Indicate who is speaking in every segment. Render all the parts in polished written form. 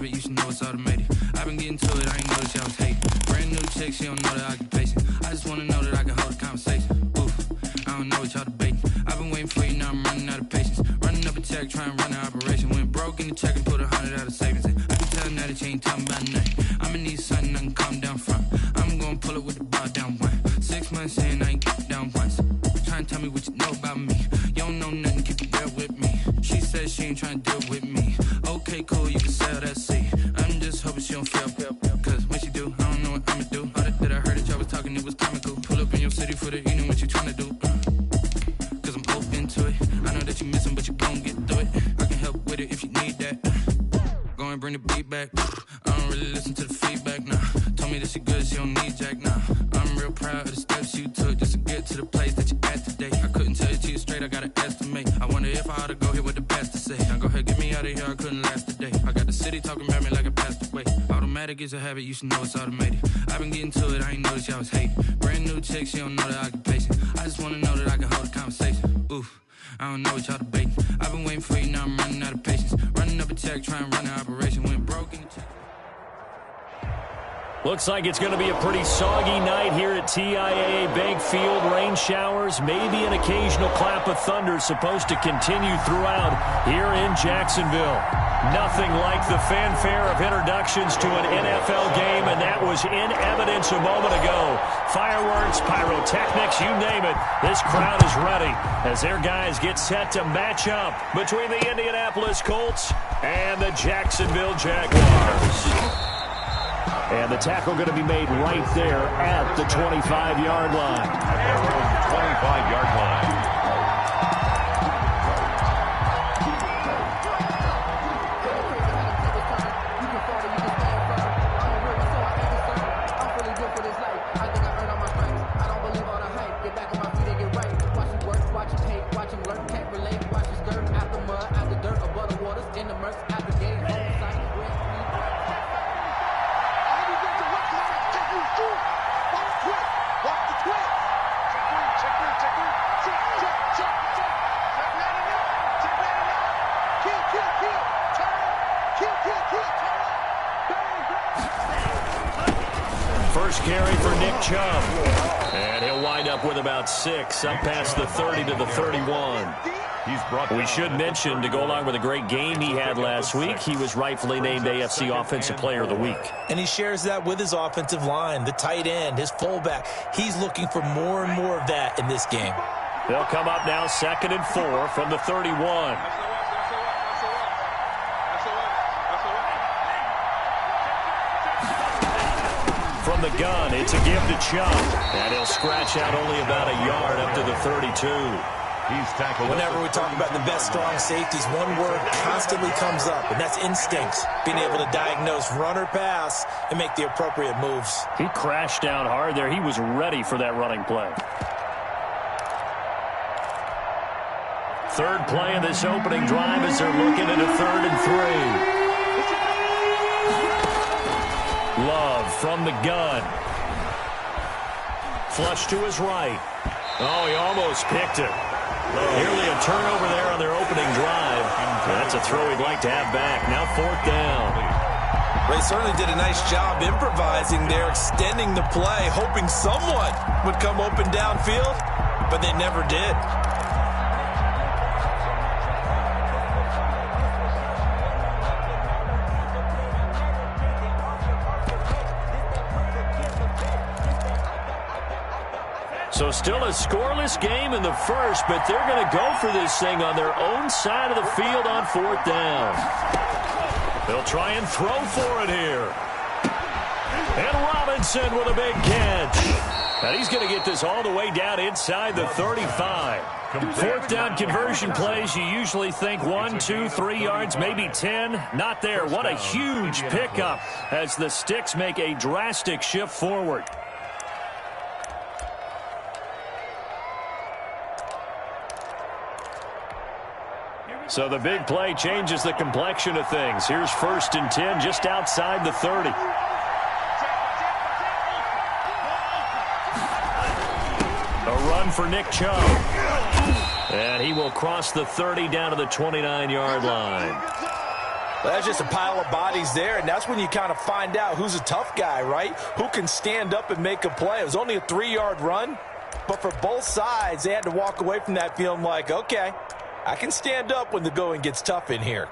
Speaker 1: have it, you should know it's automated. I've been getting to it, I ain't noticed y'all was hating. Brand new chick, she don't know the occupation. I just wanna know that I can hold a conversation. Oof, I don't know what y'all debating. I've been waiting for you, now I'm running out of patience. Running up a check, trying to run an operation. Went broke in the check and put 100 out of savings in. I can tell now that you ain't talking about nothing. I'ma need something I can calm down from. I'm gonna pull it with the bar down one. 6 months in, I ain't get down once. Trying to tell me what you know about me. You don't know nothing, keep it real with me. She says she ain't trying to deal with me. Okay, cool, you can sell that seed. I'm just hoping she don't fail. Cause when she do, I don't know what I'ma do. All that I heard that y'all was talking, it was comical. Pull up in your city for the evening, what you trying to do? Cause I'm open to it. I know that you missing, but you gon' get through it. I can help with it if you need that. Go and bring the beat back. I don't really listen to the feedback, nah. Told me that she good, she don't need jack, nah. I'm real proud of the steps you took just to get to the place that you at today. I couldn't tell you to you straight, I gotta estimate. I wonder if I ought to go here with the best to say. Now go ahead, get me out of here, I couldn't last a day. I got the city talking about me like I passed away. Automatic is a habit, you should know it's automated. I've been getting to it, I ain't noticed y'all was hating. Brand new chick, she don't know the occupation. I just wanna know that I can hold a conversation. Oof, I don't know what y'all debating. I've been waiting for you, now I'm running out of patience. Running up a check, trying to run an operation. Went broke in the check.
Speaker 2: Looks like it's going to be a pretty soggy night here at TIAA Bank Field. Rain showers, maybe an occasional clap of thunder supposed to continue throughout here in Jacksonville. Nothing like the fanfare of introductions to an NFL game, and that was in evidence a moment ago. Fireworks, pyrotechnics, you name it. This crowd is ready as their guys get set to match up between the Indianapolis Colts and the Jacksonville Jaguars. And the tackle going to be made right there at the 25-yard line.
Speaker 3: 25-yard line.
Speaker 2: First carry for Nick Chubb. And he'll wind up with about 6, up past the 30 to the 31. We should mention, to go along with a great game he had last week, he was rightfully named AFC Offensive Player of the Week.
Speaker 4: And he shares that with his offensive line, the tight end, his fullback. He's looking for more and more of that in this game.
Speaker 2: They'll come up now 2nd and 4 from the 31. From the gun, it's a give to Chubb. And he'll scratch out only about a yard up to the 32.
Speaker 3: He's tackled.
Speaker 4: Whenever we talk about the best strong safeties, one word constantly comes up, and that's instincts. Being able to diagnose run or pass and make the appropriate moves.
Speaker 2: He crashed down hard there. He was ready for that running play. Third play of this opening drive as they're looking at a 3rd and 3. Love from the gun. Flush to his right. Oh, he almost picked it. Nearly a turnover there on their opening drive. That's a throw he'd like to have back. Now 4th down.
Speaker 4: They certainly did a nice job improvising there, extending the play, hoping someone would come open downfield, but they never did.
Speaker 2: So still a scoreless game in the first, but they're going to go for this thing on their own side of the field on 4th down. They'll try and throw for it here. And Robinson with a big catch. And he's going to get this all the way down inside the 35. 4th down conversion plays, you usually think 1, 2, 3 yards, maybe 10. Not there. What a huge pickup as the Sticks make a drastic shift forward. So the big play changes the complexion of things. Here's 1st and 10 just outside the 30. A run for Nick Chubb. And he will cross the 30 down to the 29-yard line.
Speaker 4: Well, that's just a pile of bodies there, and that's when you kind of find out who's a tough guy, right? Who can stand up and make a play. It was only a 3-yard run, but for both sides, they had to walk away from that feeling like, okay, I can stand up when the going gets tough in here.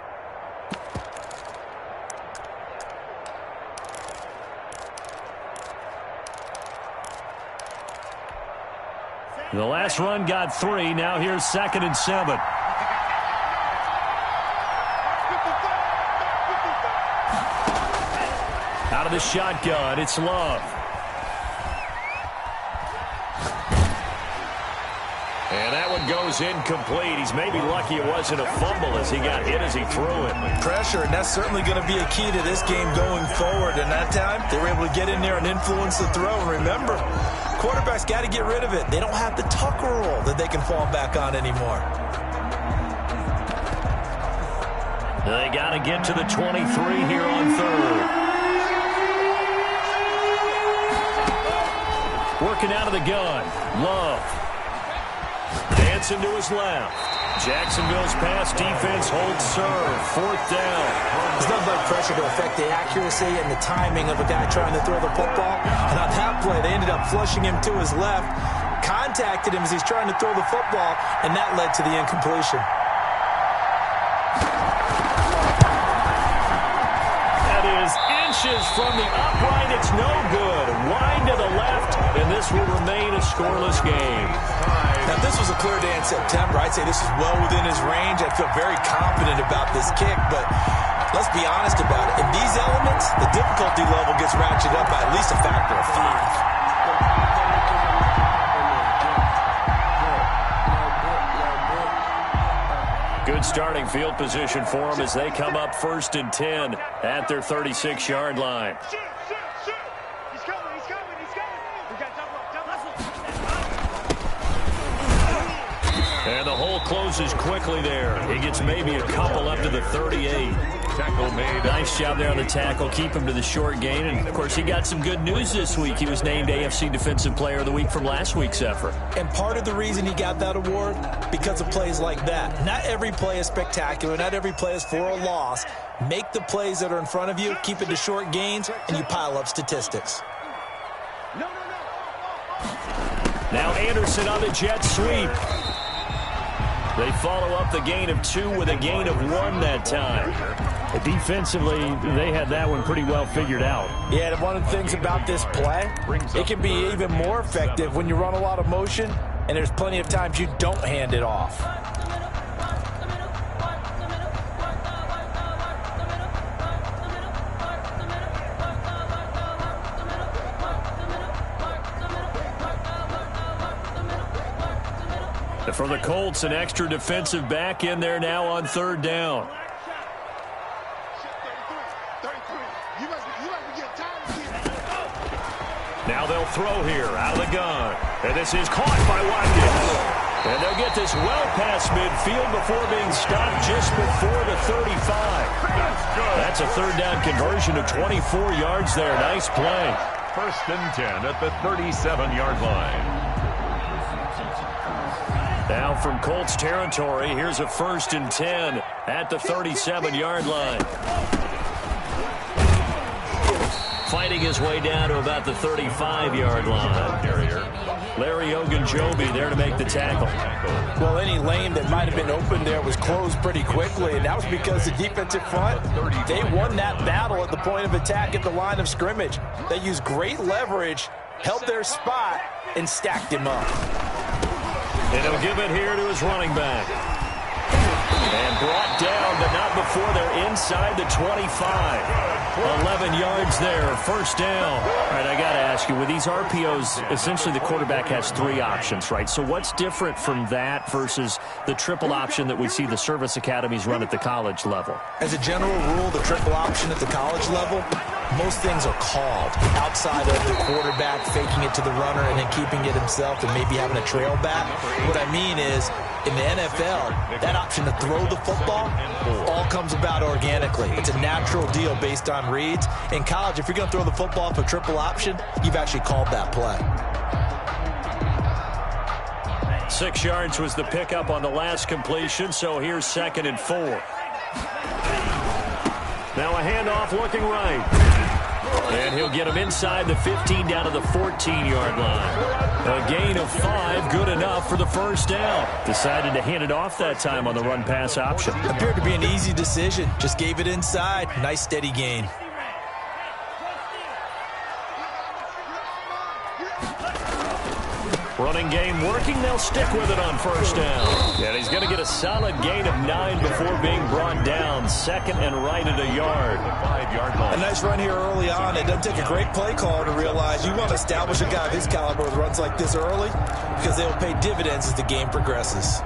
Speaker 2: The last run got 3. Now here's 2nd and 7. Out of the shotgun, it's Love. And that one goes incomplete. He's maybe lucky it wasn't a fumble as he got hit as he threw it.
Speaker 4: Pressure, and that's certainly going to be a key to this game going forward. And that time, they were able to get in there and influence the throw. And remember, quarterbacks got to get rid of it. They don't have the Tucker rule that they can fall back on anymore.
Speaker 2: They got to get to the 23 here on 3rd. Working out of the gun, Love. Dancing to his left. Jacksonville's pass defense holds serve. 4th down.
Speaker 4: There's nothing like pressure to affect the accuracy and the timing of a guy trying to throw the football. And on that play, they ended up flushing him to his left, contacted him as he's trying to throw the football, and that led to the incompletion.
Speaker 2: That is inches from the upright. It's no good. Wide to the left, and this will remain a scoreless game.
Speaker 4: Now, if this was a clear day in September, I'd say this is well within his range. I feel very confident about this kick, but let's be honest about it. In these elements, the difficulty level gets ratcheted up by at least a factor of 5.
Speaker 2: Good starting field position for them as they come up 1st and 10 at their 36-yard line. And the hole closes quickly there. He gets maybe a couple up to the 38. Tackle made. Nice job there on the tackle. Keep him to the short gain. And, of course, he got some good news this week. He was named AFC Defensive Player of the Week from last week's effort.
Speaker 4: And part of the reason he got that award, because of plays like that. Not every play is spectacular. Not every play is for a loss. Make the plays that are in front of you, keep it to short gains, and you pile up statistics.
Speaker 2: Now Anderson on the jet sweep. They follow up the gain of 2 with a gain of 1 that time. Defensively, they had that one pretty well figured out.
Speaker 4: Yeah, and one of the things about this play, it can be even more effective when you run a lot of motion, and there's plenty of times you don't hand it off.
Speaker 2: For the Colts, an extra defensive back in there now on 3rd down. Now they'll throw here out of the gun. And this is caught by Watkins. And they'll get this well past midfield before being stopped just before the 35. That's a 3rd down conversion of 24 yards there. Nice play.
Speaker 3: 1st and 10 at the 37-yard line.
Speaker 2: Now from Colts territory, here's a 1st and 10 at the 37-yard line. Fighting his way down to about the 35-yard line. Larry Ogunjobi there to make the tackle.
Speaker 4: Well, any lane that might have been open there was closed pretty quickly, and that was because the defensive front, they won that battle at the point of attack at the line of scrimmage. They used great leverage, held their spot, and stacked him up.
Speaker 2: And he'll give it here to his running back. And brought down, but not before they're inside the 25. 11 yards there, 1st down. All right, I got to ask you, with these RPOs, essentially the quarterback has 3 options, right? So what's different from that versus the triple option that we see the service academies run at the college level?
Speaker 4: As a general rule, the triple option at the college level, most things are called outside of the quarterback faking it to the runner and then keeping it himself and maybe having a trail back. What I mean is, in the NFL, that option to throw the football all comes about organically. It's a natural deal based on reads. In college, if you're going to throw the football for triple option, you've actually called that play.
Speaker 2: 6 yards was the pickup on the last completion, so here's 2nd and 4. Now a handoff looking right. And he'll get him inside the 15 down to the 14-yard line. A gain of 5, good enough for the first down. Decided to hand it off that time on the run-pass option.
Speaker 4: Appeared to be an easy decision. Just gave it inside. Nice steady gain.
Speaker 2: Running game working. They'll stick with it on first down. And he's going to get a solid gain of 9 before being brought down. Second and right at a yard.
Speaker 3: 5-yard line.
Speaker 4: A nice run here early on. It doesn't take a great play call to realize you want to establish a guy of his caliber with runs like this early because they will pay dividends as the game progresses.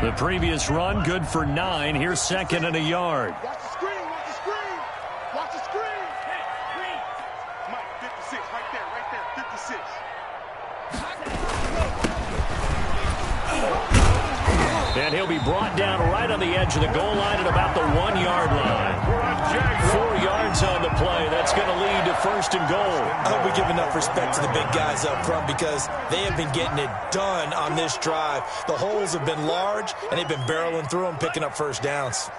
Speaker 2: The previous run, good for 9. Here's second and a yard.
Speaker 5: Watch the screen, watch the screen. Watch the screen. Mike, 56, right there, 56.
Speaker 2: And he'll be brought down right on the edge of the goal line at about the 1-yard line. 4 yards on the play. That's going to lead to first and goal.
Speaker 4: I hope we give enough respect to the big guys up front because they have been getting it done on this drive. The holes have been large, and they've been barreling through them, picking up first downs.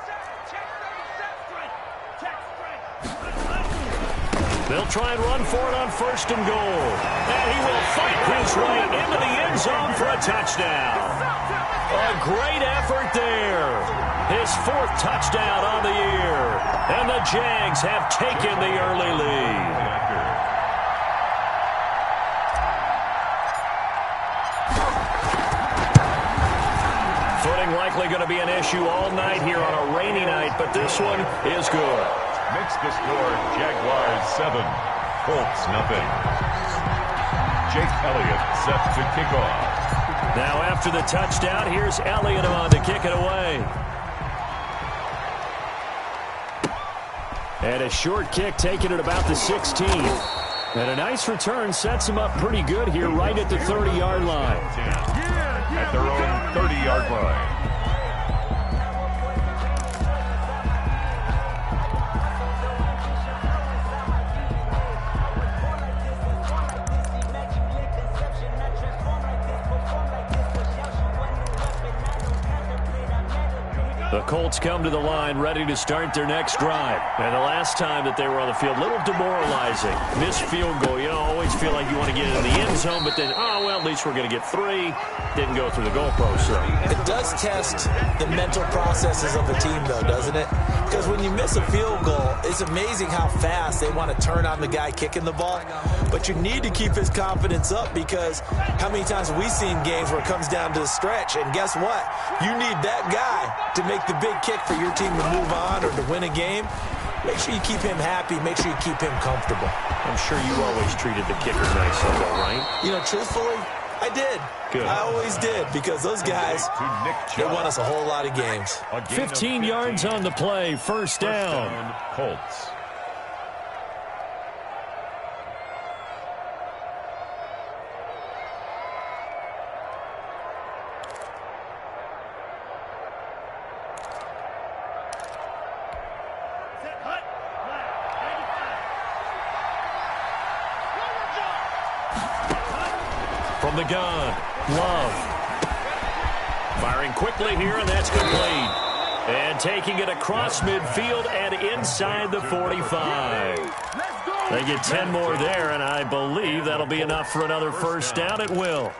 Speaker 2: They'll try and run for it on first and goal. And he will fight his way into the end zone for a touchdown. A great effort there. His 4th touchdown on the year. And the Jags have taken the early lead. Footing likely going to be an issue all night here on a rainy night, but this one is good.
Speaker 3: Makes the score Jaguars 7, Colts nothing. Jake Elliott set to kick off.
Speaker 2: Now after the touchdown, here's Elliott on to kick it away. And a short kick taken at about the 16. And a nice return sets him up pretty good here right at the 30-yard line.
Speaker 3: At their own 30-yard line.
Speaker 2: The Colts come to the line ready to start their next drive. And the last time that they were on the field, a little demoralizing. Missed field goal. You know, always feel like you want to get in the end zone, but then, oh, well, at least we're going to get 3. Didn't go through the goalpost, though.
Speaker 4: It does test the mental processes of a team, though, doesn't it? Because when you miss a field goal, it's amazing how fast they want to turn on the guy kicking the ball. But you need to keep his confidence up because how many times have we seen games where it comes down to the stretch? And guess what? You need that guy to make the big kick for your team to move on or to win a game. Make sure you keep him happy. Make sure you keep him comfortable.
Speaker 2: I'm sure you always treated the kicker nicely, though, right?
Speaker 4: You know, truthfully, I did.
Speaker 2: Good.
Speaker 4: I always did because those guys, they won us a whole lot of games.
Speaker 2: 15 yards on the play, first down.
Speaker 3: Colts.
Speaker 2: From the gun, Love. Firing quickly here, and that's complete. And taking it across midfield and inside the 45. They get 10 more there, and I believe that'll be enough for another first down. It will.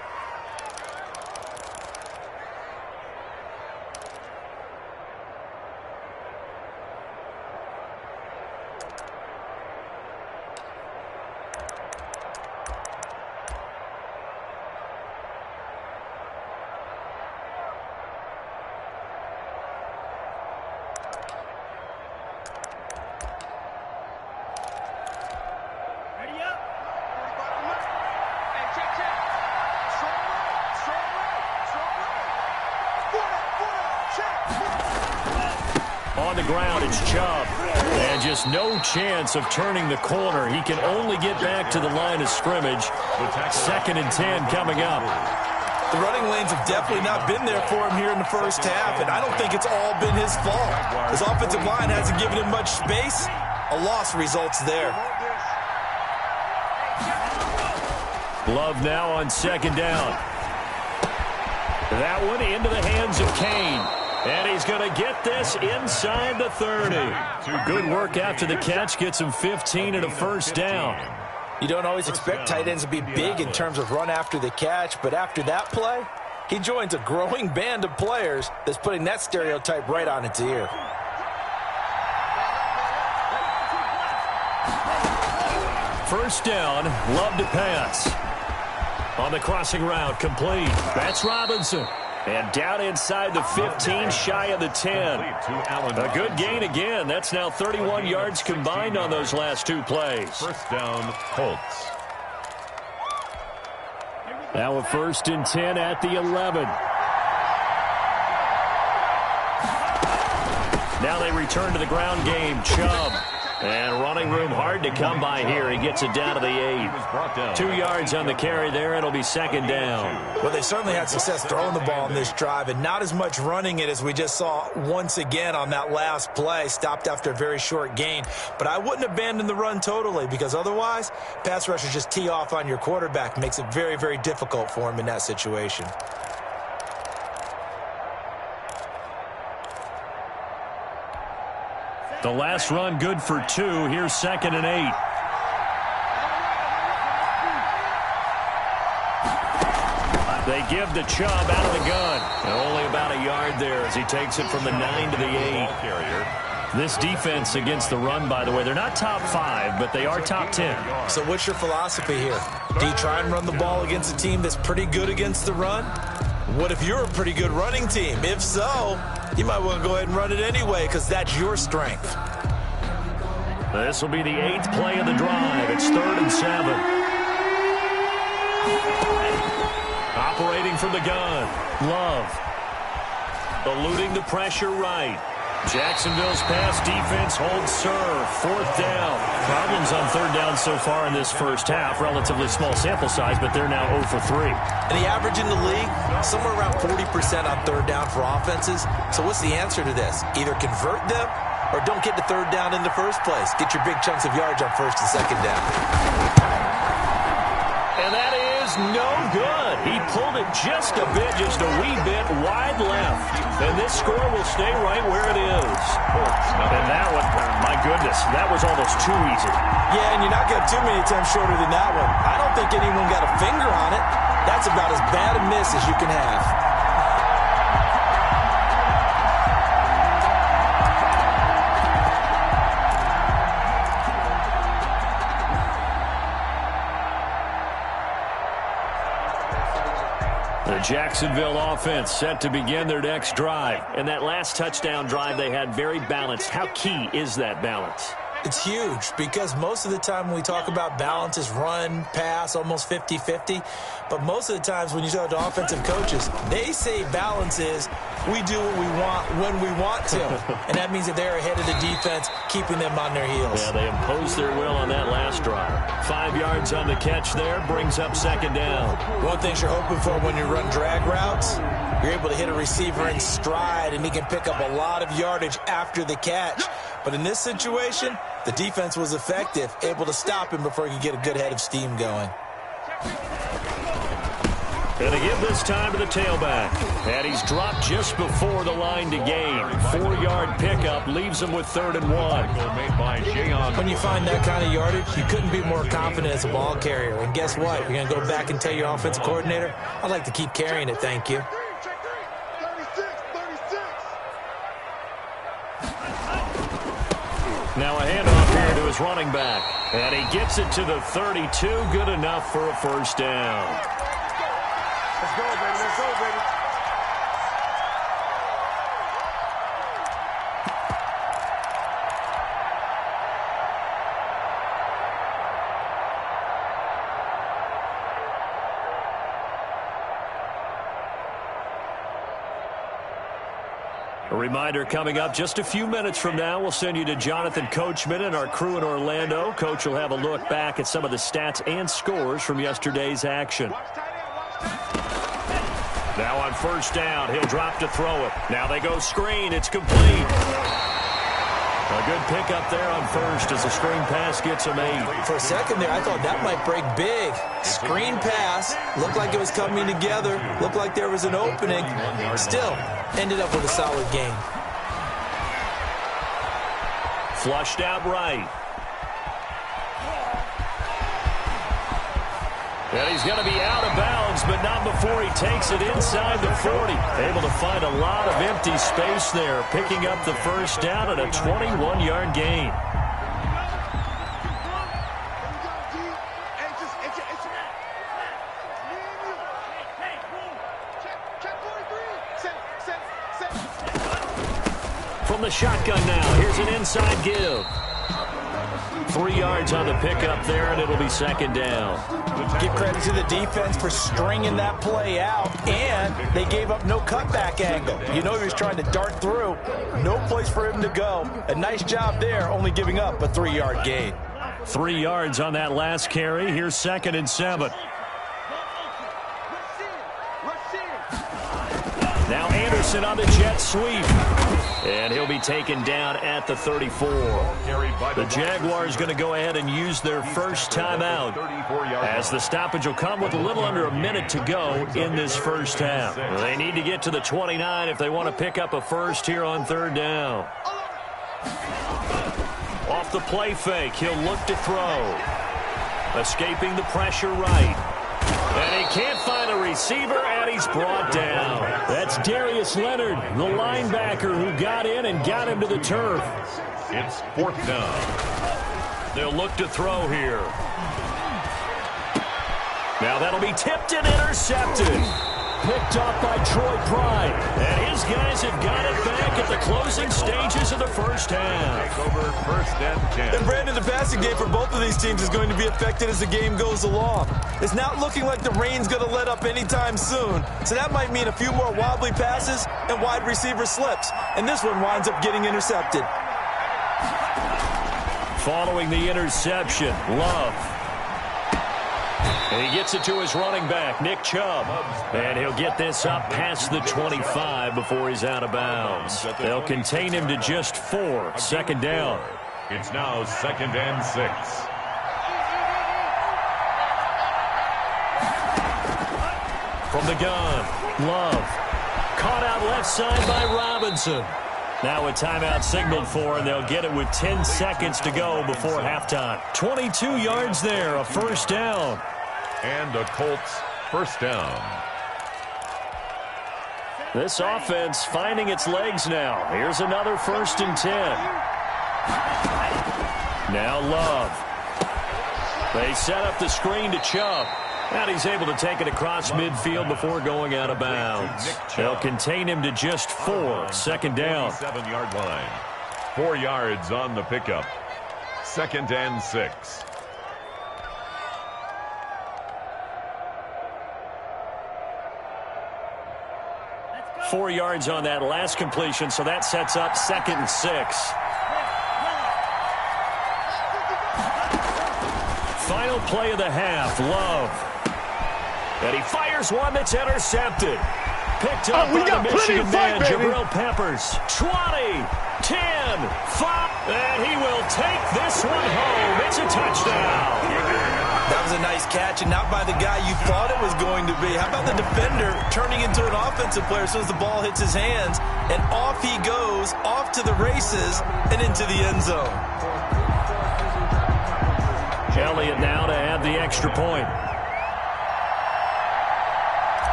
Speaker 2: On the ground, it's Chubb. And just no chance of turning the corner. He can only get back to the line of scrimmage. 2nd and 10 coming up.
Speaker 4: The running lanes have definitely not been there for him here in the first half, and I don't think it's all been his fault. His offensive line hasn't given him much space. A loss results there.
Speaker 2: Love now on 2nd down. That one into the hands of Kane. And he's going to get this inside the 30. Good work after the catch. Gets him 15 and a first down.
Speaker 4: You don't always expect tight ends to be big in terms of run after the catch, but after that play, he joins a growing band of players that's putting that stereotype right on its ear.
Speaker 2: First down, Love to pass. On the crossing route, complete. That's Robinson. And down inside the 15, shy of the 10. A good gain again. That's now 31 yards combined on those last two plays.
Speaker 3: First down, Colts.
Speaker 2: Now a 1st and 10 at the 11. Now they return to the ground game. Chubb. And running room hard to come by here. He gets it down to the 8. 2 yards on the carry there. It'll be second down.
Speaker 4: Well, they certainly had success throwing the ball on this drive and not as much running it as we just saw once again on that last play. Stopped after a very short gain. But I wouldn't abandon the run totally because otherwise, pass rushers just tee off on your quarterback. Makes it very, very difficult for him in that situation.
Speaker 2: The last run good for 2. Here's 2nd and 8. They give the Chubb out of the gun. And only about a yard there as he takes it from the 9 to the 8. This defense against the run, by the way, they're not top 5, but they are top 10.
Speaker 4: So what's your philosophy here? Do you try and run the ball against a team that's pretty good against the run? What if you're a pretty good running team? If so, you might want to go ahead and run it anyway because that's your strength.
Speaker 2: This will be the 8th play of the drive. It's 3rd and 7. Operating from the gun. Love. Eluding the pressure right. Jacksonville's pass defense holds serve. 4th down. Problems on 3rd down so far in this first half. Relatively small sample size, but they're now 0 for 3.
Speaker 4: And the average in the league, somewhere around 40% on 3rd down for offenses. So what's the answer to this? Either convert them or don't get to 3rd down in the first place. Get your big chunks of yards on 1st and 2nd down.
Speaker 2: And that is no good. He pulled it just a bit, just a wee bit wide left. And this score will stay right where it is. And that one, my goodness, that was almost too easy.
Speaker 4: Yeah, and you're not getting too many attempts shorter than that one. I don't think anyone got a finger on it. That's about as bad a miss as you can have.
Speaker 2: The Jacksonville offense set to begin their next drive. And that last touchdown drive they had very balanced. How key is that balance?
Speaker 4: It's huge because most of the time when we talk about balance is run, pass, almost 50-50. But most of the times when you talk to offensive coaches, they say balance is we do what we want when we want to. And that means that they're ahead of the defense, keeping them on their heels.
Speaker 2: Yeah, they imposed their will on that last drive. 5 yards on the catch there, brings up 2nd down.
Speaker 4: One thing you're hoping for when you run drag routes, you're able to hit a receiver in stride, and he can pick up a lot of yardage after the catch. But in this situation, the defense was effective, able to stop him before he could get a good head of steam going.
Speaker 2: Going to give this time to the tailback. And he's dropped just before the line to gain. 4-yard pickup leaves him with 3rd and 1.
Speaker 4: When you find that kind of yardage, you couldn't be more confident as a ball carrier. And guess what? You're going to go back and tell your offensive coordinator, I'd like to keep carrying it, thank you.
Speaker 2: Now a handoff here to his running back. And he gets it to the 32. Good enough for a first down.
Speaker 5: Let's go, baby. Let's go, baby.
Speaker 2: A reminder coming up just a few minutes from now, we'll send you to Jonathan Coachman and our crew in Orlando. Coach will have a look back at some of the stats and scores from yesterday's action. Now on first down, he'll drop to throw it. Now they go screen. It's complete. A good pickup there on first as the screen pass gets him 8.
Speaker 4: For a second there, I thought that might break big. Screen pass, looked like it was coming together, looked like there was an opening. Still, ended up with a solid gain.
Speaker 2: Flushed out right. And he's going to be out of bounds, but not before he takes it inside the 40. Able to find a lot of empty space there, picking up the first down and a 21-yard gain. From the shotgun now, here's an inside give. 3 yards on the pickup there, and it'll be second down.
Speaker 4: Give credit to the defense for stringing that play out, and they gave up no cutback angle. You know he was trying to dart through. No place for him to go. A nice job there, only giving up a 3-yard gain.
Speaker 2: 3 yards on that last carry. Here's 2nd and 7. Now Anderson on the jet sweep. And he'll be taken down at the 34. The Jaguars going to go ahead and use their first timeout, as the stoppage will come with a little under a minute to go in this first half. They need to get to the 29 if they want to pick up a first here on 3rd down. Off the play fake, he'll look to throw. Escaping the pressure right. And he can't find a receiver, and he's brought down. That's Darius Leonard, the linebacker who got in and got him to the turf.
Speaker 3: It's 4th down.
Speaker 2: They'll look to throw here. Now that'll be tipped and intercepted. Picked off by Troy Pride. And his guys have got it back at the closing stages of the first half.
Speaker 3: Over 1st and 10.
Speaker 4: And Brandon, the passing game for both of these teams is going to be affected as the game goes along. It's not looking like the rain's going to let up anytime soon. So that might mean a few more wobbly passes and wide receiver slips. And this one winds up getting intercepted.
Speaker 2: Following the interception, Love. And he gets it to his running back, Nick Chubb. And he'll get this up past the 25 before he's out of bounds. They'll contain him to just 4. 2nd down.
Speaker 3: It's now 2nd and 6.
Speaker 2: From the gun, Love. Caught out left side by Robinson. Now a timeout signaled for, and they'll get it with 10 seconds to go before halftime. 22 yards there, a first down.
Speaker 3: And a Colts first down.
Speaker 2: This offense finding its legs now. Here's another 1st and 10. Now Love. They set up the screen to Chubb. And he's able to take it across midfield before going out of bounds. They'll contain him to just 4. 2nd down.
Speaker 3: 7-yard line. 4 yards on the pickup. 2nd and 6.
Speaker 2: Four yards on that last completion, so that sets up 2nd and 6. Final play of the half, Love. And he fires one that's intercepted. Picked up by the Michigan man, Jabril Peppers. 20, 10, 5, and he will take this one home. It's a touchdown.
Speaker 4: That was a nice catch, and not by the guy you thought it was going to be. How about the defender turning into an offensive player as soon as the ball hits his hands, and off he goes, off to the races, and into the end zone.
Speaker 2: Elliott now to add the extra point.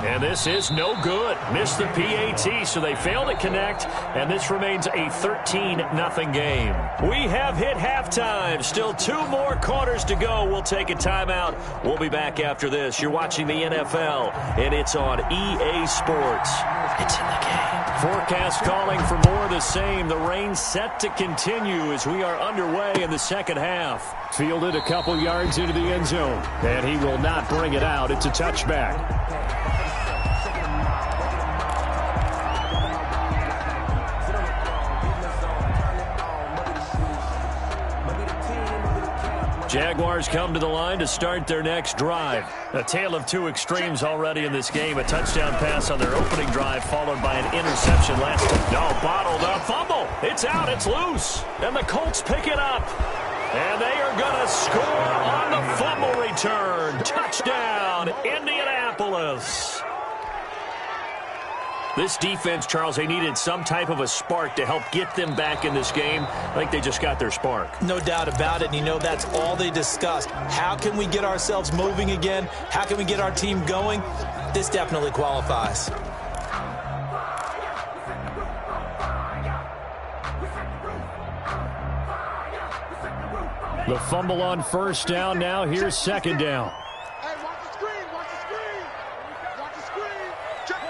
Speaker 2: And this is no good. Missed the PAT, so they fail to connect, and this remains a 13-0 game. We have hit halftime. Still 2 more quarters to go. We'll take a timeout. We'll be back after this. You're watching the NFL, and it's on EA Sports. It's in the game. Forecast calling for more of the same. The rain set to continue as we are underway in the second half. Fielded a couple yards into the end zone, and he will not bring it out. It's a touchback. Jaguars come to the line to start their next drive. A tale of two extremes already in this game. A touchdown pass on their opening drive, followed by an interception last time. No, bottled up. Fumble. It's out. It's loose. And the Colts pick it up. And they are going to score on the fumble return. Touchdown, Indianapolis. This defense, Charles, they needed some type of a spark to help get them back in this game. I think they just got their spark.
Speaker 4: No doubt about it. And you know, that's all they discussed. How can we get ourselves moving again? How can we get our team going? This definitely qualifies.
Speaker 2: The fumble on first down. Now here's second down.
Speaker 5: Hey, watch the screen. Watch the screen. Watch the screen. Check.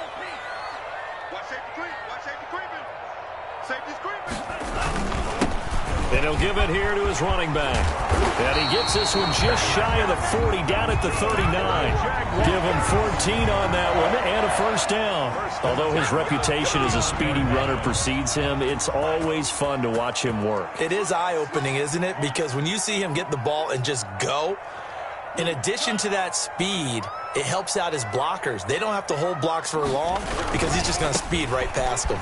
Speaker 5: Watch safety creep. Watch safety creeping. Safety's creeping.
Speaker 2: And he'll give it here to his running back. And he gets this one just shy of the 40, down at the 39. Give him 14 on that one and a first down. Although his reputation as a speedy runner precedes him, it's always fun to watch him work.
Speaker 4: It is eye-opening, isn't it? Because when you see him get the ball and just go, in addition to that speed, it helps out his blockers. They don't have to hold blocks for long because he's just going to speed right past them.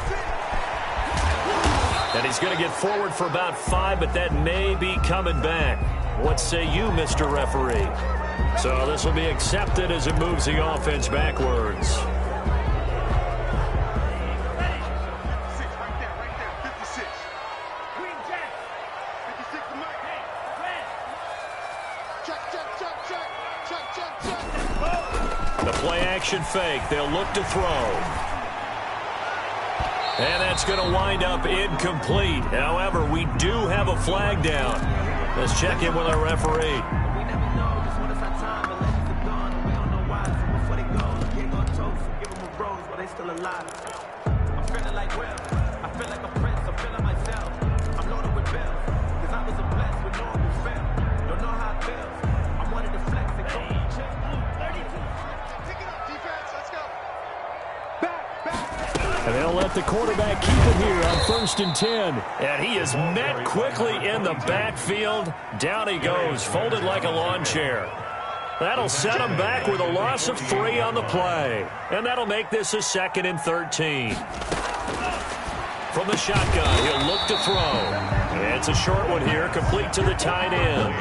Speaker 2: And he's going to get forward for about 5, but that may be coming back. What say you, Mr. Referee? So this will be accepted as it moves the offense backwards.
Speaker 5: 56 right there, 56. Queen Jack. 56 to Mike. Check.
Speaker 2: The play action fake. They'll look to throw. And that's going to wind up incomplete. However, we do have a flag down. Let's check in with our referee. And they'll let the quarterback keep it here on 1st and 10. And he is met quickly in the backfield. Down he goes, folded like a lawn chair. That'll set him back with a loss of 3 on the play. And that'll make this a 2nd and 13. From the shotgun, he'll look to throw. It's a short one here, complete to the tight end.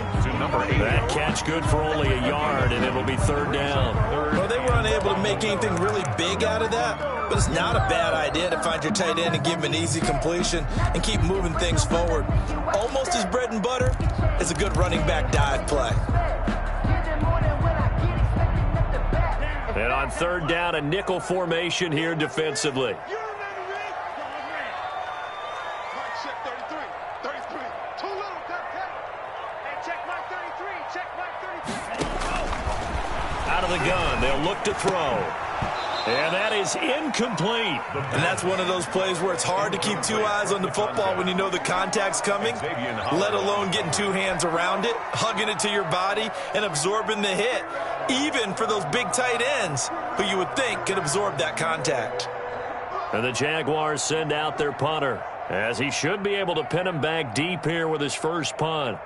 Speaker 2: That catch good for only a yard, and it'll be 3rd down.
Speaker 4: Well, they were unable to make anything really big out of that, but it's not a bad idea to find your tight end and give him an easy completion and keep moving things forward. Almost his bread and butter is a good running back dive play.
Speaker 2: And on 3rd down, a nickel formation here defensively. Out of the gun, they'll look to throw. And that is incomplete.
Speaker 4: And that's one of those plays where it's hard to keep 2 eyes on the football when you know the contact's coming, let alone getting 2 hands around it, hugging it to your body, and absorbing the hit, even for those big tight ends who you would think could absorb that contact.
Speaker 2: And the Jaguars send out their punter, as he should be able to pin him back deep here with his first punt.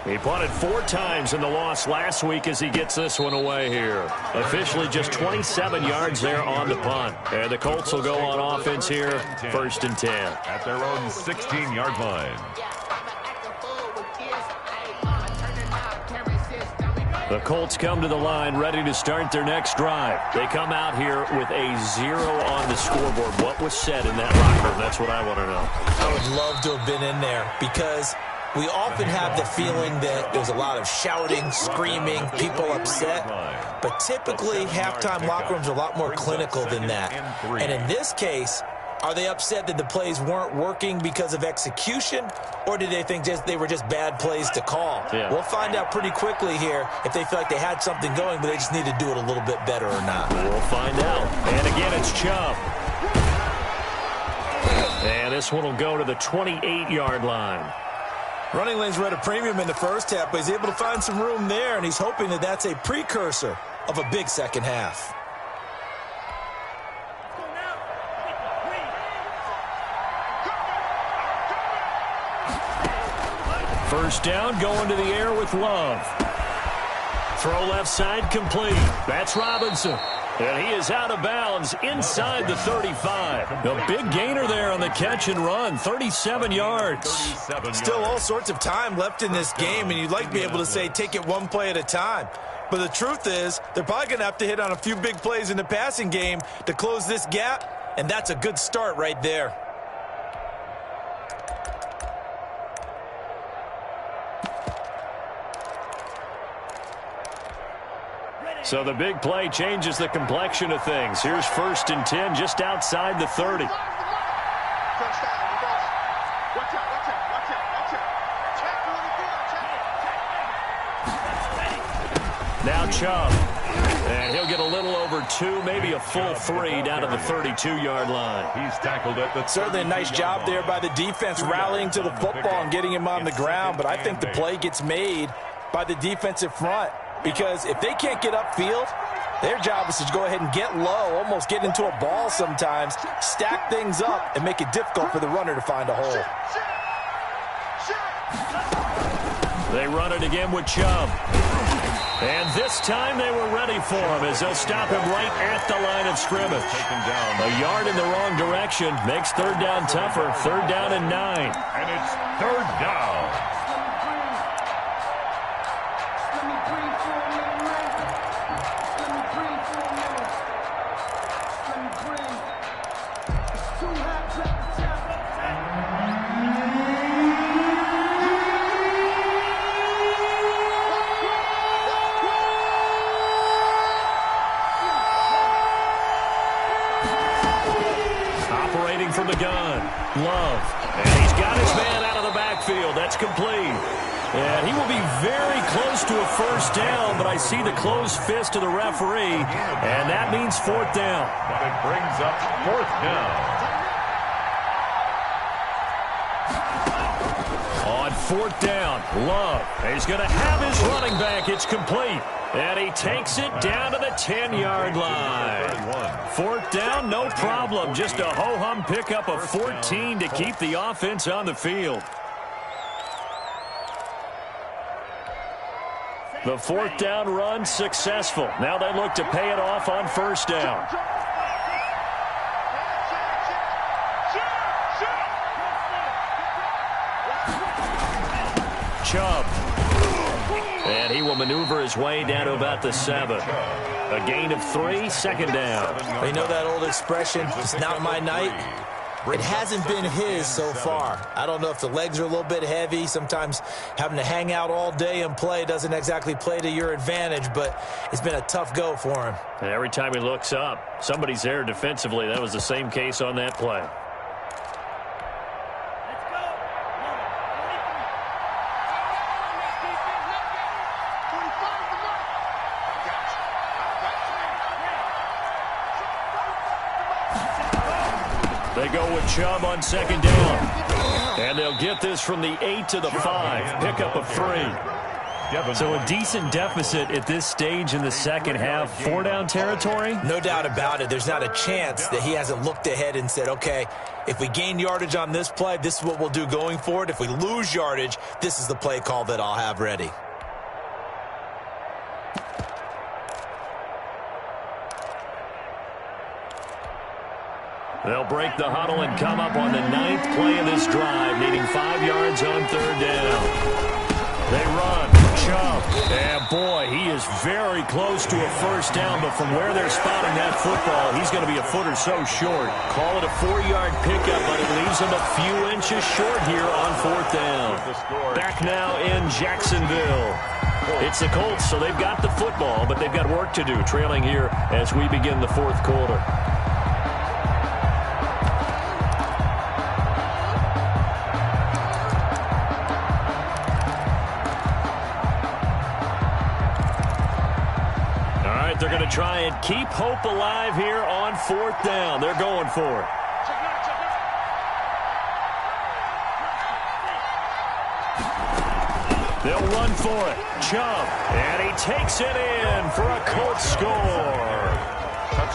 Speaker 2: He punted 4 times in the loss last week as he gets this one away here. Officially just 27 yards there on the punt. And the Colts will go on offense here, 1st and 10.
Speaker 3: At their own 16-yard line.
Speaker 2: The Colts come to the line ready to start their next drive. They come out here with a 0 on the scoreboard. What was said in that locker room? That's what I want to know.
Speaker 4: I would love to have been in there because we often have the feeling that there's a lot of shouting, screaming, people upset. But typically, halftime locker rooms are a lot more clinical than that. And in this case, are they upset that the plays weren't working because of execution, or did they think they were just bad plays to call?
Speaker 2: Yeah.
Speaker 4: We'll find out pretty quickly here if they feel like they had something going, but they just need to do it a little bit better or not.
Speaker 2: We'll find out. And again, it's Chubb. And this one will go to the 28-yard line.
Speaker 4: Running lanes were at a premium in the first half, but he's able to find some room there, and he's hoping that that's a precursor of a big second half.
Speaker 2: First down, going to the air with Love. Throw left side complete. That's Robinson. And he is out of bounds inside the 35. A big gainer there on the catch and run, 37 yards.
Speaker 4: Still all sorts of time left in this game, and you'd like to be able to say take it one play at a time. But the truth is, they're probably going to have to hit on a few big plays in the passing game to close this gap, and that's a good start right there.
Speaker 2: So the big play changes the complexion of things. Here's 1st and 10 just outside the 30. Now Chubb. And he'll get a little over 2, maybe a full 3 down to the 32-yard line.
Speaker 3: He's tackled at the
Speaker 4: Certainly a nice job there by the defense rallying to the football and getting him on the ground. But I think the play gets made by the defensive front. Because if they can't get upfield, their job is to go ahead and get low, almost get into a ball sometimes, stack things up, and make it difficult for the runner to find a hole.
Speaker 2: They run it again with Chubb. And this time they were ready for him as they'll stop him right at the line of scrimmage. A yard in the wrong direction makes 3rd down tougher. 3rd down and 9.
Speaker 3: And it's 3rd down.
Speaker 2: From the gun, Love, and he's got his man out of the backfield. That's complete. And he will be very close to a 1st down, but I see the closed fist of the referee, and that means 4th down.
Speaker 3: But it brings up 4th down.
Speaker 2: On 4th down, Love. He's going to have his running back. It's complete. And he takes it down to the 10-yard line. 4th down, no problem. Just a ho-hum pickup of 14 to keep the offense on the field. The 4th down run successful. Now they look to pay it off on 1st down. Chubb. And he will maneuver his way down to about the 7. A gain of 3, 2nd down.
Speaker 4: Well, you know that old expression, it's not my night? It hasn't been his so far. I don't know if the legs are a little bit heavy. Sometimes having to hang out all day and play doesn't exactly play to your advantage, but it's been a tough go for him.
Speaker 2: And every time he looks up, somebody's there defensively. That was the same case on that play. They go with Chubb on 2nd down. And they'll get this from the 8 to the 5. Pickup of 3. So a decent deficit at this stage in the second half. 4-down territory?
Speaker 4: No doubt about it. There's not a chance that he hasn't looked ahead and said, okay, if we gain yardage on this play, this is what we'll do going forward. If we lose yardage, this is the play call that I'll have ready.
Speaker 2: They'll break the huddle and come up on the 9th play of this drive, needing 5 yards on 3rd down. They run. Chubb. And boy, he is very close to a 1st down, but from where they're spotting that football, he's going to be a foot or so short. Call it a 4-yard pickup, but it leaves him a few inches short here on 4th down. Back now in Jacksonville. It's the Colts, so they've got the football, but they've got work to do, trailing here as we begin the 4th quarter. They're going to try and keep hope alive here on 4th down. They're going for it. They'll run for it. Chubb. And he takes it in for a Colts score.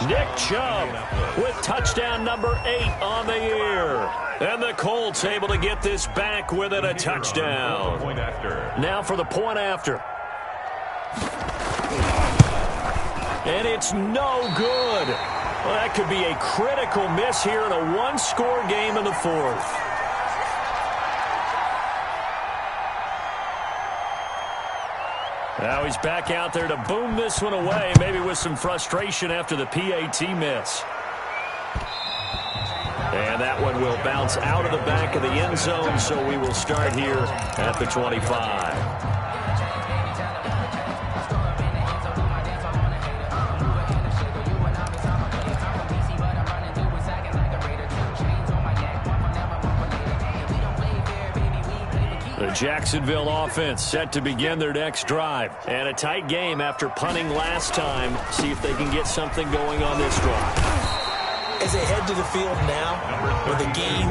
Speaker 2: Nick Chubb with touchdown number 8 on the year. And the Colts able to get this back within a touchdown. Now for the point after. And it's no good. Well, that could be a critical miss here in a one-score game in the fourth. Now he's back out there to boom this one away, maybe with some frustration after the PAT miss. And that one will bounce out of the back of the end zone, so we will start here at the 25. The Jacksonville offense set to begin their next drive. And a tight game after punting last time. See if they can get something going on this drive.
Speaker 4: As they head to the field now, with the game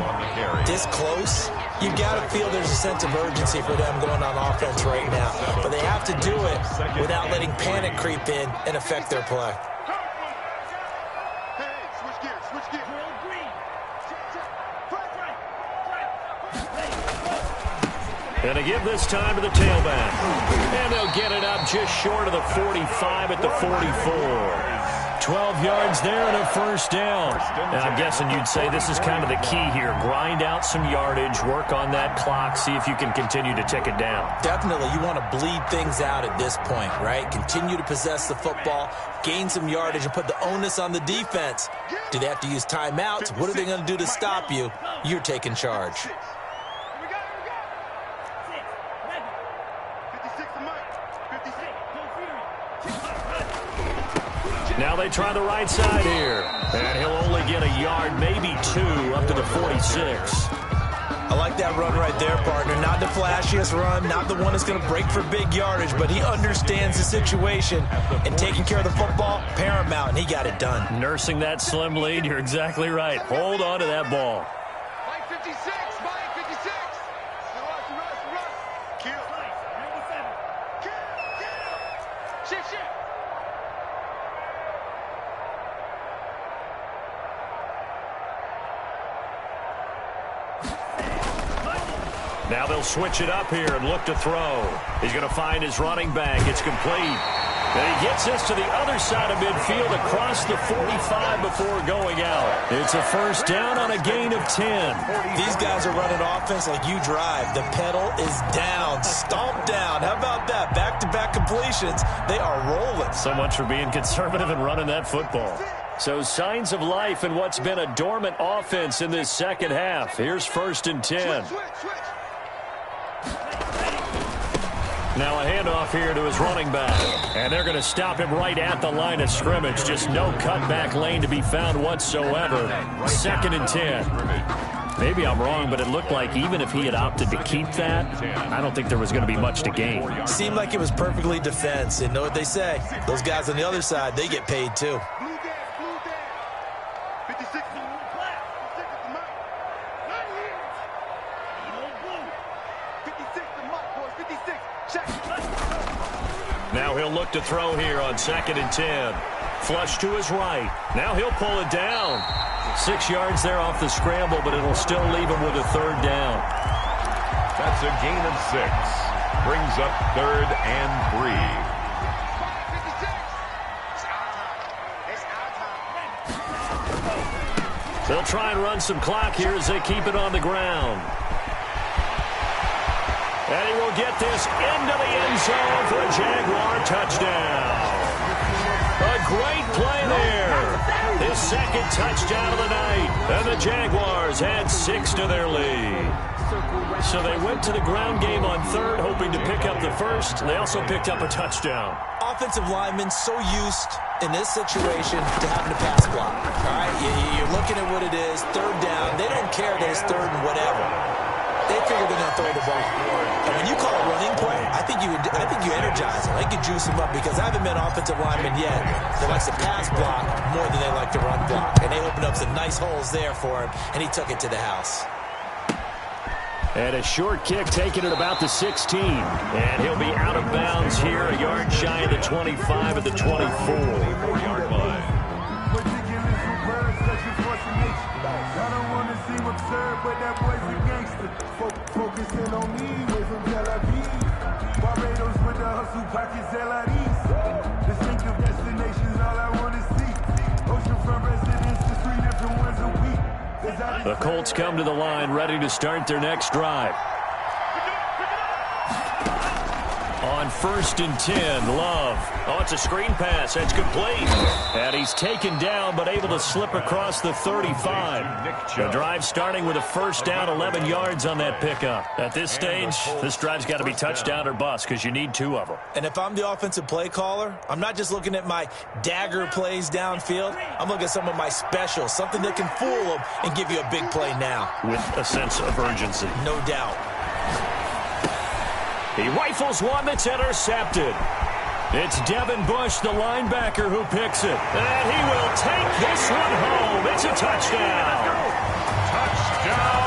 Speaker 4: this close, you've got to feel there's a sense of urgency for them going on offense right now. But they have to do it without letting panic creep in and affect their play.
Speaker 2: And to give this time to the tailback. And they'll get it up just short of the 45 at the 44. 12 yards there and a first down. And I'm guessing you'd say this is kind of the key here. Grind out some yardage, work on that clock, see if you can continue to tick it down.
Speaker 4: Definitely. You want to bleed things out at this point, right? Continue to possess the football, gain some yardage, and put the onus on the defense. Do they have to use timeouts? What are they going to do to stop you? You're taking charge.
Speaker 2: Now they try the right side here. And he'll only get a yard, maybe 2, up to the 46.
Speaker 4: I like that run right there, partner. Not the flashiest run, not the one that's going to break for big yardage, but he understands the situation, and taking care of the football, paramount, and he got it done.
Speaker 2: Nursing that slim lead, you're exactly right. Hold on to that ball.
Speaker 5: Mike 56, Mike 56. Rush. Kill. 97. Kill. Shift.
Speaker 2: Now they'll switch it up here and look to throw. He's going to find his running back. It's complete. And he gets this to the other side of midfield across the 45 before going out. It's a first down on a gain of 10.
Speaker 4: These guys are running offense like you drive. The pedal is down, stomped down. How about that? Back-to-back completions. They are rolling.
Speaker 2: So much for being conservative and running that football. So signs of life in what's been a dormant offense in this second half. Here's 1st and 10.
Speaker 5: Switch.
Speaker 2: Now a handoff here to his running back. And they're going to stop him right at the line of scrimmage. Just no cutback lane to be found whatsoever. 2nd and 10. Maybe I'm wrong, but it looked like even if he had opted to keep that, I don't think there was going to be much to gain.
Speaker 4: Seemed like it was perfectly defense. And know what they say? Those guys on the other side, they get paid too.
Speaker 5: Blue down. 56. 56 to Mike. Not here. 56 to Mike, boys. 56. Check.
Speaker 2: Now he'll look to throw here on 2nd and 10. Flush to his right. Now he'll pull it down. 6 yards there off the scramble, but it'll still leave him with a 3rd down.
Speaker 3: That's a gain of 6. Brings up 3rd and 3.
Speaker 2: They'll try and run some clock here as they keep it on the ground. And he will get this into the end zone for a Jaguar touchdown. A great play there. His 2nd touchdown of the night. And the Jaguars had 6 to their lead. So they went to the ground game on 3rd, hoping to pick up the 1st. They also picked up a touchdown.
Speaker 4: Offensive linemen so used in this situation to having to pass block. All right, you're looking at what it is, 3rd down. They don't care that it's 3rd and whatever. They figure they're going to throw the ball. And when you call a running play, I think you energize them. I think you juice them up because I haven't met an offensive lineman yet that likes to pass block more than they like to run block. And they opened up some nice holes there for him, and he took it to the house.
Speaker 2: And a short kick taken at about the 16. And he'll be out of bounds here, a yard shy of the 25 at the 24.
Speaker 3: 4-yard line.
Speaker 6: Waiting on me, way from Tel Aviv. Barbados with the hustle pockets, LIDs. Distinctive destinations, all I want to see. Oceanfront residences, 3 different ones a week.
Speaker 2: The Colts come to the line, ready to start their next drive. On 1st and 10, Love. Oh, it's a screen pass. That's complete. And he's taken down, but able to slip across the 35. The drive starting with a first down, 11 yards on that pickup. At this stage, this drive's got to be touchdown or bust because you need 2 of them.
Speaker 4: And if I'm the offensive play caller, I'm not just looking at my dagger plays downfield. I'm looking at some of my specials, something that can fool them and give you a big play now.
Speaker 2: With a sense of urgency.
Speaker 4: No doubt.
Speaker 2: He rifles one that's intercepted. It's Devin Bush, the linebacker, who picks it. And he will take this one home. It's a touchdown.
Speaker 3: Touchdown.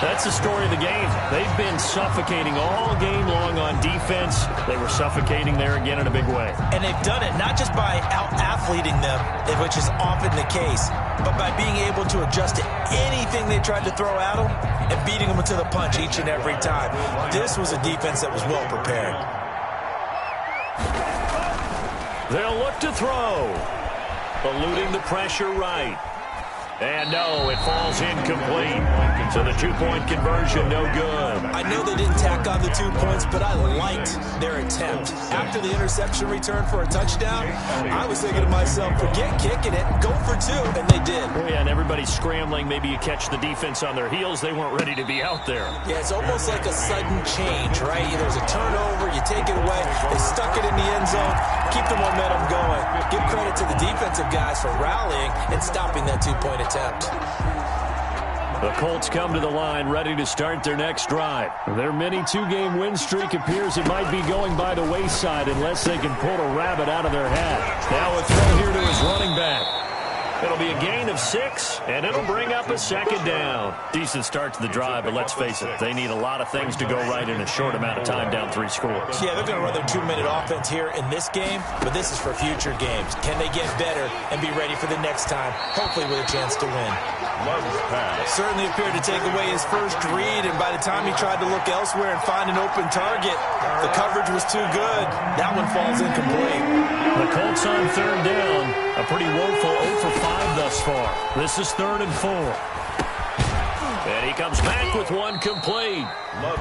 Speaker 2: That's the story of the game. They've been suffocating all game long on defense. They were suffocating there again in a big way.
Speaker 4: And they've done it not just by out-athleting them, which is often the case, but by being able to adjust to anything they tried to throw at them and beating them to the punch each and every time. This was a defense that was well prepared.
Speaker 2: They'll look to throw. Eluding the pressure right. And no, it falls incomplete. So the 2-point conversion, no good.
Speaker 4: I know they didn't tack on the 2 points, but I liked their attempt. After the interception return for a touchdown, I was thinking to myself, forget kicking it, go for 2, and they did.
Speaker 2: Oh, yeah, and everybody's scrambling. Maybe you catch the defense on their heels. They weren't ready to be out there.
Speaker 4: Yeah, it's almost like a sudden change, right? There's a turnover, you take it away, they stuck it in the end zone, keep the momentum going. Give credit to the defensive guys for rallying and stopping that 2-point attempt.
Speaker 2: The Colts come to the line, ready to start their next drive. Their mini 2-game win streak appears it might be going by the wayside unless they can pull a rabbit out of their hat. Now a throw here to his running back. It'll be a gain of 6, and it'll bring up a 2nd down. Decent start to the drive, but let's face it, they need a lot of things to go right in a short amount of time, down 3 scores.
Speaker 4: Yeah, they're going to run their 2-minute offense here in this game, but this is for future games. Can they get better and be ready for the next time, hopefully with a chance to win? Certainly appeared to take away his first read, and by the time he tried to look elsewhere and find an open target, the coverage was too good. That one falls incomplete.
Speaker 2: The Colts on 3rd down. A pretty woeful 0 for 5 thus far. This is 3rd and 4. And he comes back with one complete.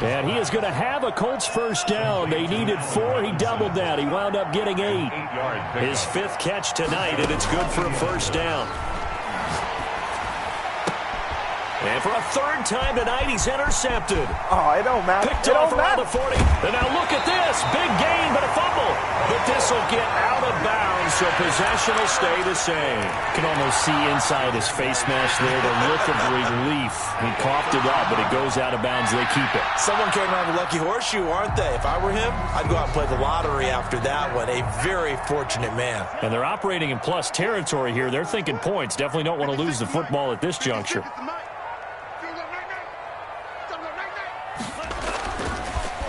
Speaker 2: And he is going to have a Colts first down. They needed 4. He doubled that. He wound up getting 8. His 5th catch tonight, and it's good for a first down. And for a 3rd time tonight, he's intercepted.
Speaker 7: Oh, it don't matter.
Speaker 2: Picked off around the 40. And now look at this. Big gain, but a fumble. But this will get out of bounds, so possession will stay the same. You can almost see inside his face mask there the look of relief. He coughed it up, but it goes out of bounds. They keep it.
Speaker 4: Someone came around the lucky horseshoe, aren't they? If I were him, I'd go out and play the lottery after that one. A very fortunate man. And
Speaker 2: they're operating in plus territory here. They're thinking points. Definitely don't want to lose the football at this juncture.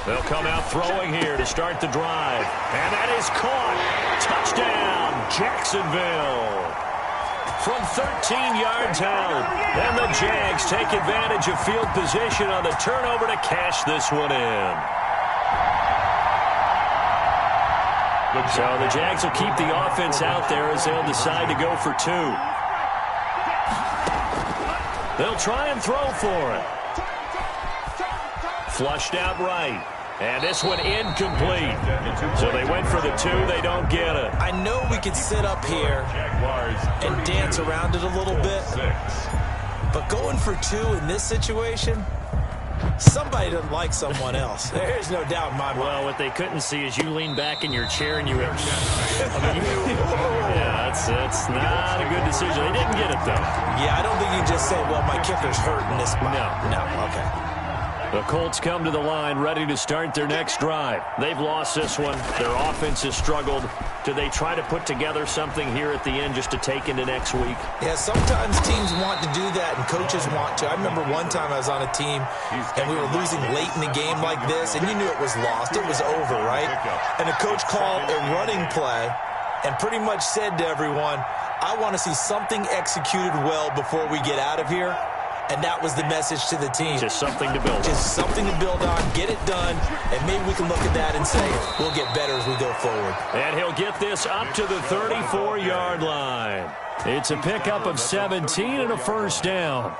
Speaker 2: They'll come out throwing here to start the drive. And that is caught. Touchdown, Jacksonville. From 13 yards out. And the Jags take advantage of field position on the turnover to cash this one in. So the Jags will keep the offense out there as they'll decide to go for 2. They'll try and throw for it. Flushed out right. And this one incomplete. So they went for the 2. They don't get it.
Speaker 4: I know we could sit up here and dance around it a little bit, but going for 2 in this situation, somebody doesn't like someone else. There's no doubt in my mind.
Speaker 2: Well, what they couldn't see is you lean back in your chair and you went, yeah, it's not a good decision. They didn't get it, though.
Speaker 4: Yeah, I don't think you can just say, well, my kicker's hurt in this spot. No, okay.
Speaker 2: The Colts come to the line ready to start their next drive. They've lost this one. Their offense has struggled. Do they try to put together something here at the end just to take into next week?
Speaker 4: Yeah, sometimes teams want to do that and coaches want to. I remember one time I was on a team and we were losing late in the game like this, and you knew it was lost. It was over, right? And the coach called a running play and pretty much said to everyone, I want to see something executed well before we get out of here. And that was the message to the team.
Speaker 2: Just something to build on.
Speaker 4: Just something to build on, get it done, and maybe we can look at that and say, we'll get better as we go forward.
Speaker 2: And he'll get this up to the 34-yard line. It's a pickup of 17 and a first down.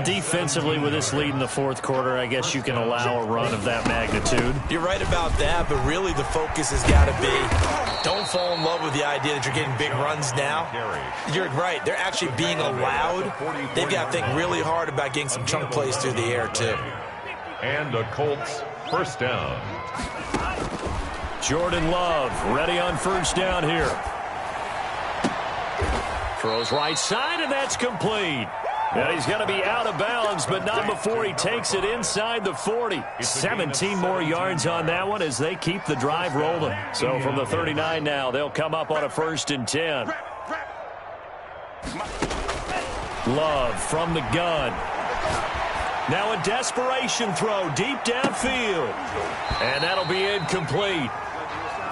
Speaker 2: Defensively, with this lead in the fourth quarter, I guess you can allow a run of that magnitude.
Speaker 4: You're right about that, but really the focus has got to be don't fall in love with the idea that you're getting big runs now. You're right. They're actually being allowed. They've got to think really hard about getting some chunk plays through the air, too.
Speaker 3: And the Colts first down.
Speaker 2: Jordan Love ready on first down here. Throws right side, and that's complete. And he's going to be out of bounds, but not before he takes it inside the 40. 17 more yards on that one as they keep the drive rolling. So from the 39 now, they'll come up on a 1st and 10. Love from the gun. Now a desperation throw deep downfield. And that'll be incomplete.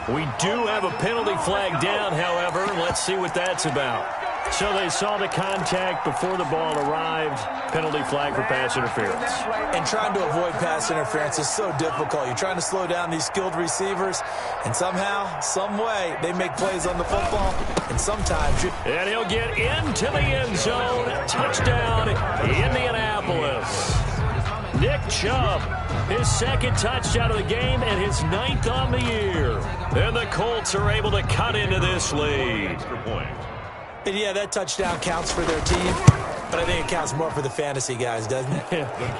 Speaker 2: We do have a penalty flag down, however. Let's see what that's about. So they saw the contact before the ball arrived. Penalty flag for pass interference.
Speaker 4: And trying to avoid pass interference is so difficult. You're trying to slow down these skilled receivers, and somehow, some way, they make plays on the football, and sometimes you...
Speaker 2: And he'll get into the end zone. Touchdown, Indianapolis. Nick Chubb, his 2nd touchdown of the game and his 9th on the year. And the Colts are able to cut into this lead.
Speaker 4: And yeah, that touchdown counts for their team, but I think it counts more for the fantasy guys, doesn't it?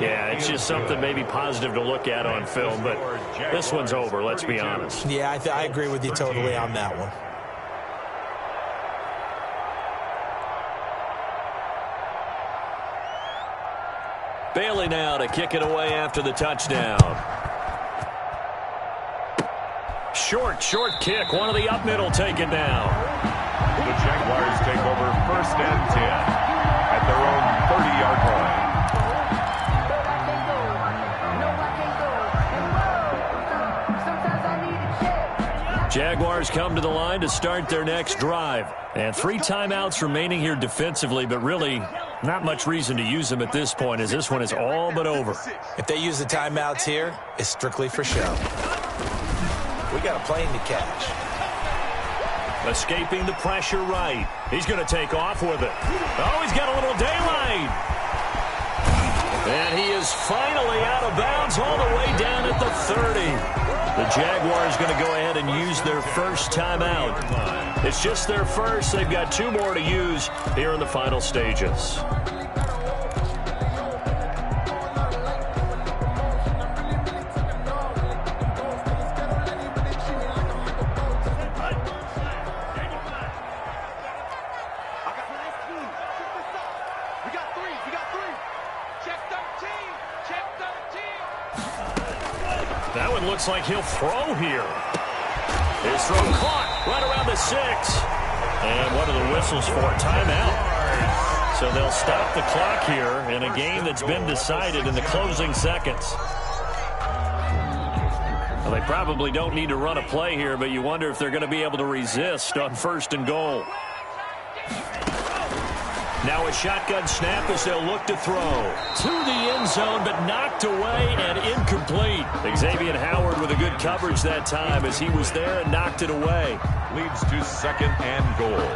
Speaker 2: Yeah, it's just something maybe positive to look at on film, but this one's over, let's be honest.
Speaker 4: Yeah, I agree with you totally on that one.
Speaker 2: Bailey now to kick it away after the touchdown. Short kick. One of the up middle taken down.
Speaker 3: The Jaguars take over 1st and 10 at their own 30-yard line.
Speaker 2: Jaguars come to the line to start their next drive. And 3 timeouts remaining here defensively, but really not much reason to use them at this point as this one is all but over.
Speaker 4: If they use the timeouts here, it's strictly for show. We got a plane to catch.
Speaker 2: Escaping the pressure right. He's going to take off with it. Oh, he's got a little daylight. And he is finally out of bounds all the way down at the 30. The Jaguars going to go ahead and use their first timeout. It's just their first. They've got 2 more to use here in the final stages. That one looks like he'll throw here. His throw caught right around the 6. And what are the whistles for? Timeout. So they'll stop the clock here in a game that's been decided in the closing seconds. Well, they probably don't need to run a play here, but you wonder if they're going to be able to resist on 1st and goal. Now a shotgun snap as they'll look to throw. To the end zone, but knocked away and incomplete. Xavier Howard with a good coverage that time as he was there and knocked it away.
Speaker 3: Leads to 2nd and goal.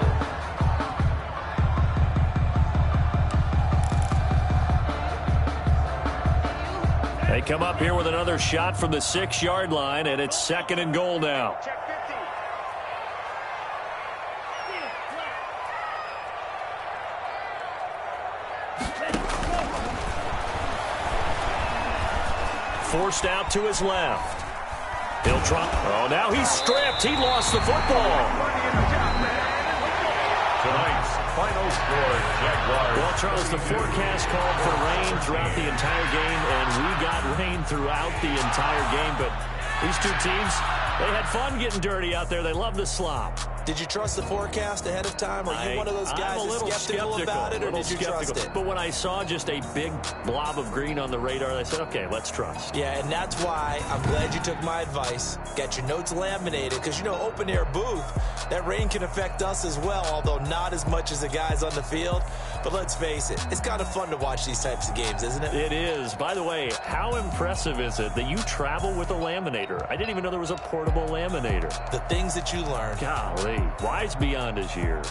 Speaker 2: They come up here with another shot from the 6-yard line, and it's 2nd and goal now. Forced out to his left. He'll try. Oh, now he's stripped. He lost the football.
Speaker 3: Tonight's final score, Jaguars.
Speaker 2: Well, Charles, the forecast called for rain throughout the entire game, and we got rain throughout the entire game. But these 2 teams, they had fun getting dirty out there. They love the slop.
Speaker 4: Did you trust the forecast ahead of time? Are you one of those guys that's skeptical about it, or did you trust it?
Speaker 2: But when I saw just a big blob of green on the radar, I said, okay, let's trust.
Speaker 4: Yeah, and that's why I'm glad you took my advice. Got your notes laminated, because, you know, open-air booth, that rain can affect us as well, although not as much as the guys on the field. But let's face it, it's kind of fun to watch these types of games, isn't it?
Speaker 2: It is. By the way, how impressive is it that you travel with a laminator? I didn't even know there was a portable laminator.
Speaker 4: The things that you learn.
Speaker 2: Golly, wise beyond his years.